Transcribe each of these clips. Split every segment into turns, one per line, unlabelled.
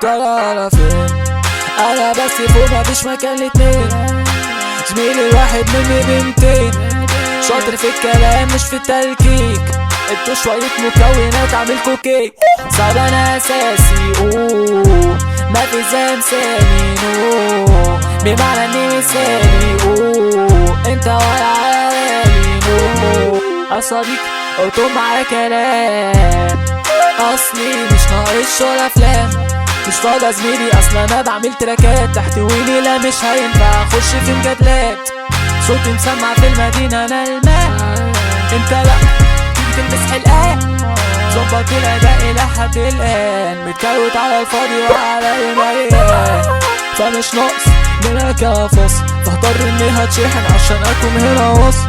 طالع على فين؟ انا بس فوق مفيش مكان لاتنين. زميلي الواحد مني بنتين، شاطر في الكلام مش في التلكيك. انتوا شوية مكونات عامل كوكيك. صعب انا اساسي ما في زي مثالي بمعنى اني مثالي انت ولا على بالي اصديق قلتم معايا كلام اصلي مش ناقص ولا افلام. مش فاضي زميلي اصلا انا بعمل تراكات تحتويني، لا مش هينفع اخش في مجادلات. صوتي مسمع في المدينة انا الماء، انت لا تيجي تلبس حلقان. ظبط الاداء لحد الان متكروت على الفاضي وعلى المليان، فمش ناقص منك يا فصل. فاختار اني هتشحن عشان اكون هنا وصل.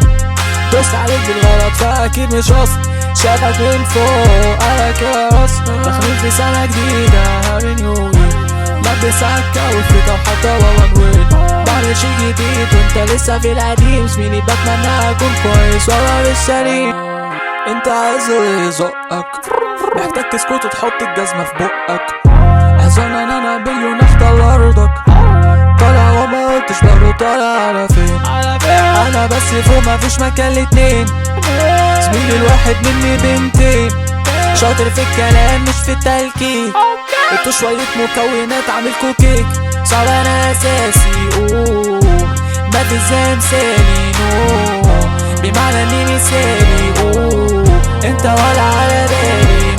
دوست عليك بالغلط فاكيد مش قصد، شافك من فوق انا كراس. داخلين في سنة جديدة هابي نيو وير، لبس عكا والفكرة وحتى وان وير. بعمل شي جديد وانت لسه في القديم. زميلي بتمنى اكون كويس ولا مش سليم. انت عايز يزقك، محتاج تسكت وتحط الجزمة في بقك. احزن انا بليون احتل ارضك، طالع وما قلتش برضه طالع على فين. انا بس فوق مفيش مكان لاتنين. زميلي الواحد مني بنتين، شاطر في الكلام مش في التلكيك. انتوا شوية مكونات عامل كوكيك. صعب انا اساسي ما في زي مثالي بمعنى اني مثالي انت ولا على بالي